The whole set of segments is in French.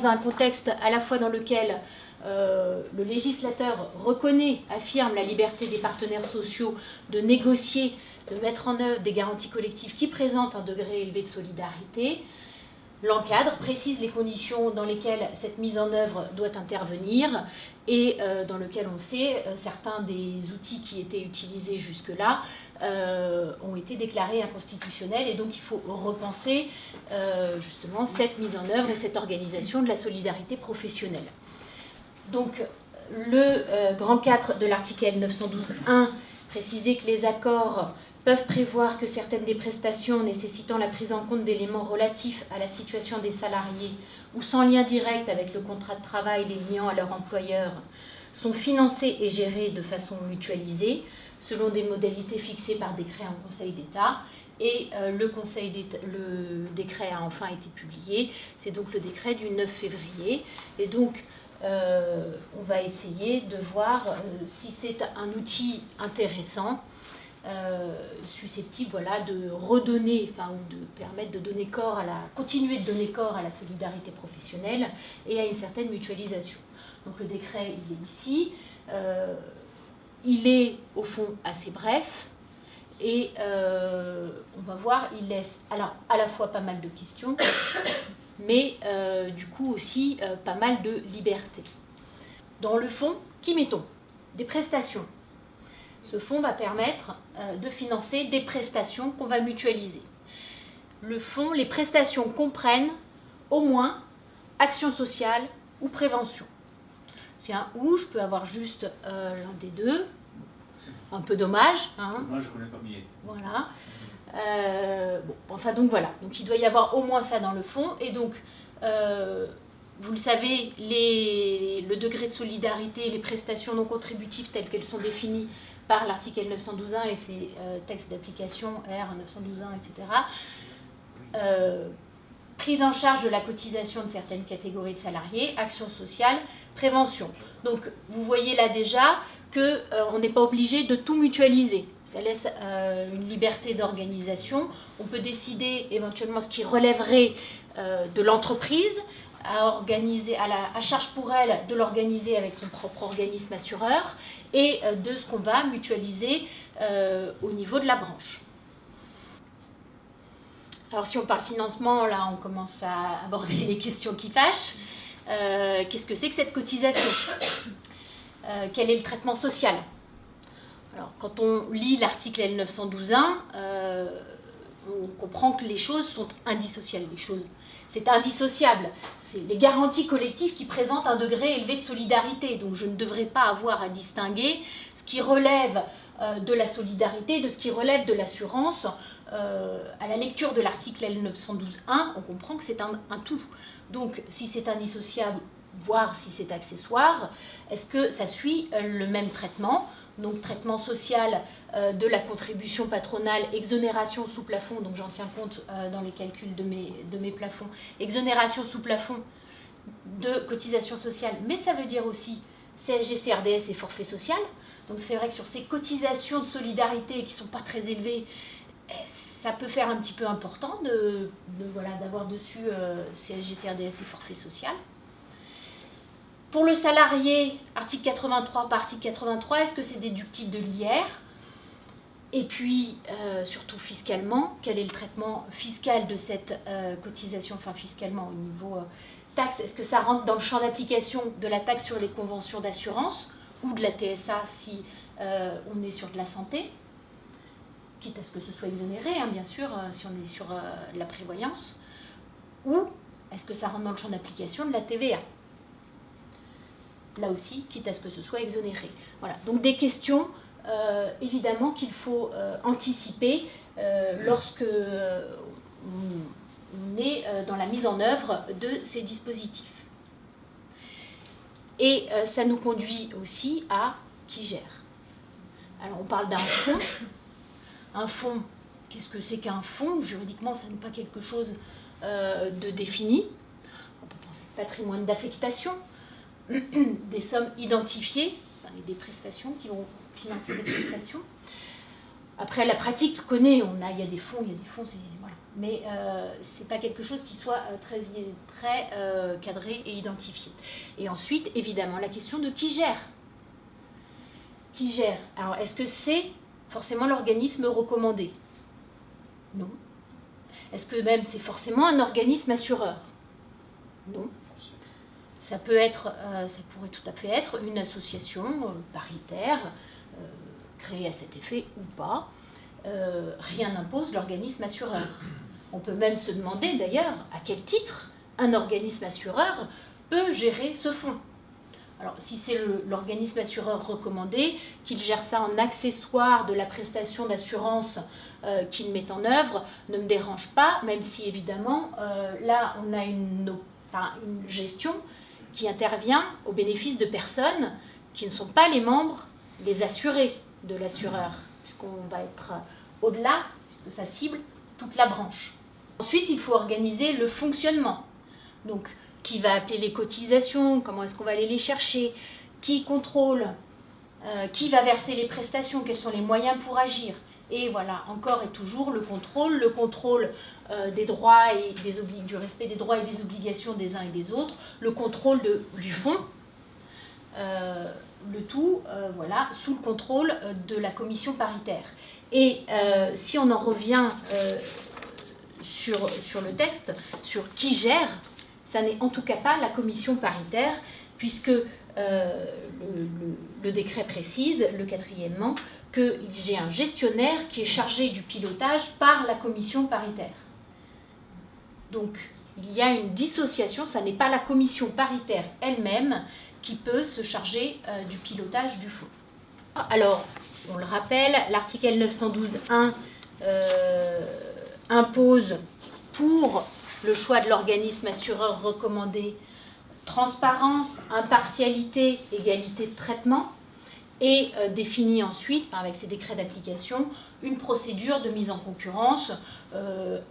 dans un contexte à la fois dans lequel le législateur reconnaît, affirme la liberté des partenaires sociaux de négocier, de mettre en œuvre des garanties collectives qui présentent un degré élevé de solidarité, l'encadre, précise les conditions dans lesquelles cette mise en œuvre doit intervenir et dans lesquelles on sait certains des outils qui étaient utilisés jusque-là ont été déclarés inconstitutionnels et donc il faut repenser justement cette mise en œuvre et cette organisation de la solidarité professionnelle. Donc le grand 4 de l'article L 912.1 précisait que les accords peuvent prévoir que certaines des prestations nécessitant la prise en compte d'éléments relatifs à la situation des salariés ou sans lien direct avec le contrat de travail les liant à leur employeur sont financées et gérées de façon mutualisée selon des modalités fixées par décret en Conseil d'État. Et le décret a enfin été publié, c'est donc le décret du 9 février. Et donc, on va essayer de voir si c'est un outil intéressant, susceptible de redonner, ou de permettre de donner corps continuer de donner corps à la solidarité professionnelle et à une certaine mutualisation. Donc le décret, il est ici. Il est au fond assez bref et on va voir, il laisse alors à la fois pas mal de questions, mais du coup aussi pas mal de liberté. Dans le fonds, qui mettons? Des prestations. Ce fonds va permettre de financer des prestations qu'on va mutualiser. Le fonds, les prestations comprennent au moins action sociale ou prévention. C'est un ou, je peux avoir juste l'un des deux. Un peu dommage. Hein. Moi, je ne connais pas bien. Voilà. Donc voilà. Donc il doit y avoir au moins ça dans le fond. Et donc, vous le savez, le degré de solidarité et les prestations non contributives telles qu'elles sont définies par l'article L 912.1 et ses textes d'application R 912.1, etc. Prise en charge de la cotisation de certaines catégories de salariés, action sociale, prévention. Donc vous voyez là déjà qu'on n'est pas obligé de tout mutualiser. Ça laisse une liberté d'organisation. On peut décider éventuellement ce qui relèverait de l'entreprise, à charge pour elle de l'organiser avec son propre organisme assureur et de ce qu'on va mutualiser au niveau de la branche. Alors si on parle financement, là on commence à aborder les questions qui fâchent. Qu'est-ce que c'est que cette cotisation? Quel est le traitement social? Alors quand on lit l'article L 912.1, on comprend que les choses sont indissociables. C'est indissociable. C'est les garanties collectives qui présentent un degré élevé de solidarité. Donc je ne devrais pas avoir à distinguer ce qui relève de la solidarité, de ce qui relève de l'assurance. À la lecture de l'article L 912.1, on comprend que c'est un tout. Donc si c'est indissociable, voire si c'est accessoire, est-ce que ça suit le même traitement? Donc traitement social de la contribution patronale, exonération sous plafond, donc j'en tiens compte dans les calculs de mes plafonds, exonération sous plafond de cotisation sociale, mais ça veut dire aussi CSG, CRDS et forfait social. Donc c'est vrai que sur ces cotisations de solidarité qui ne sont pas très élevées, ça peut faire un petit peu important d'avoir dessus CSG, CRDS et forfait social. Pour le salarié, article 83 par article 83, est-ce que c'est déductible de l'IR? Et puis, surtout fiscalement, quel est le traitement fiscal de cette cotisation, enfin fiscalement au niveau taxe? Est-ce que ça rentre dans le champ d'application de la taxe sur les conventions d'assurance ou de la TSA si on est sur de la santé? Quitte à ce que ce soit exonéré, hein, bien sûr, si on est sur la prévoyance. Ou est-ce que ça rentre dans le champ d'application de la TVA? Là aussi, quitte à ce que ce soit exonéré. Voilà, donc des questions, évidemment, qu'il faut anticiper lorsque on est dans la mise en œuvre de ces dispositifs. Et ça nous conduit aussi à qui gère. Alors, on parle d'un fonds. Un fonds, qu'est-ce que c'est qu'un fonds? Juridiquement, ça n'est pas quelque chose de défini. On peut penser patrimoine d'affectation, des sommes identifiées, des prestations qui vont financer des prestations. Après, la pratique connaît, il y a des fonds, voilà. Mais ce n'est pas quelque chose qui soit très cadré et identifié. Et ensuite, évidemment, la question de qui gère. Qui gère? Alors, est-ce que c'est forcément l'organisme recommandé? Non. Est-ce que même c'est forcément un organisme assureur? Non. Ça pourrait tout à fait être une association paritaire, créée à cet effet ou pas. Rien n'impose l'organisme assureur. On peut même se demander d'ailleurs à quel titre un organisme assureur peut gérer ce fonds. Alors, si c'est l'organisme assureur recommandé, qu'il gère ça en accessoire de la prestation d'assurance qu'il met en œuvre, ne me dérange pas, même si évidemment, là, on a une gestion qui intervient au bénéfice de personnes qui ne sont pas les membres, les assurés de l'assureur, puisqu'on va être au-delà, puisque ça cible toute la branche. Ensuite, il faut organiser le fonctionnement. Donc, qui va appeler les cotisations, comment est-ce qu'on va aller les chercher, qui contrôle, qui va verser les prestations, quels sont les moyens pour agir. Et voilà, encore et toujours le contrôle des droits et du respect des droits et des obligations des uns et des autres, le contrôle du fonds, le tout voilà, sous le contrôle de la commission paritaire. Et si on en revient sur le texte, sur qui gère, ça n'est en tout cas pas la commission paritaire, puisque le décret précise, le quatrièmement, qu'il y a un gestionnaire qui est chargé du pilotage par la commission paritaire. Donc, il y a une dissociation, ça n'est pas la commission paritaire elle-même qui peut se charger du pilotage du fonds. Alors, on le rappelle, l'article 912.1 impose pour le choix de l'organisme assureur recommandé transparence, impartialité, égalité de traitement, et définit ensuite, avec ses décrets d'application, une procédure de mise en concurrence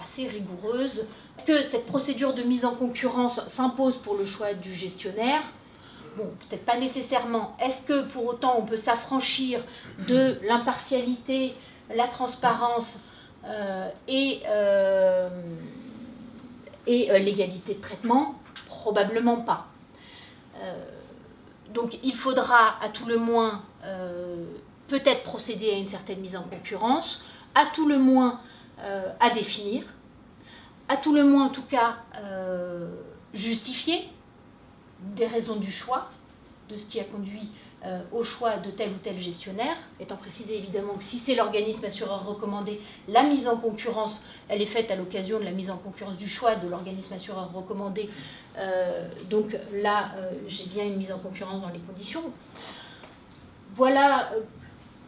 assez rigoureuse. Est-ce que cette procédure de mise en concurrence s'impose pour le choix du gestionnaire? Bon, peut-être pas nécessairement. Est-ce que pour autant on peut s'affranchir de l'impartialité, la transparence et l'égalité de traitement? Probablement pas. Donc il faudra à tout le moins peut-être procéder à une certaine mise en concurrence, à tout le moins à définir, à tout le moins en tout cas justifier des raisons du choix, de ce qui a conduit au choix de tel ou tel gestionnaire, étant précisé évidemment que si c'est l'organisme assureur recommandé, la mise en concurrence, elle est faite à l'occasion de la mise en concurrence du choix de l'organisme assureur recommandé. Donc là, j'ai bien une mise en concurrence dans les conditions. Voilà,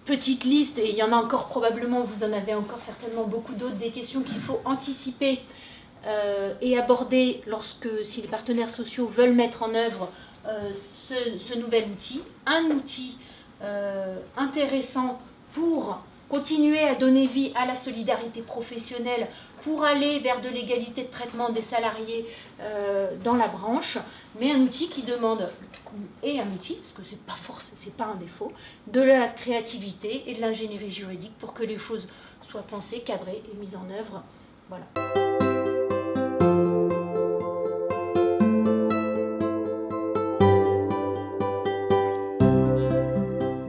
petite liste, et il y en a encore probablement, vous en avez encore certainement beaucoup d'autres, des questions qu'il faut anticiper et aborder si les partenaires sociaux veulent mettre en œuvre ce nouvel outil, un outil intéressant pour continuer à donner vie à la solidarité professionnelle, pour aller vers de l'égalité de traitement des salariés dans la branche, mais un outil qui demande, et un outil, parce que c'est pas un défaut, de la créativité et de l'ingénierie juridique pour que les choses soient pensées, cadrées et mises en œuvre. Voilà.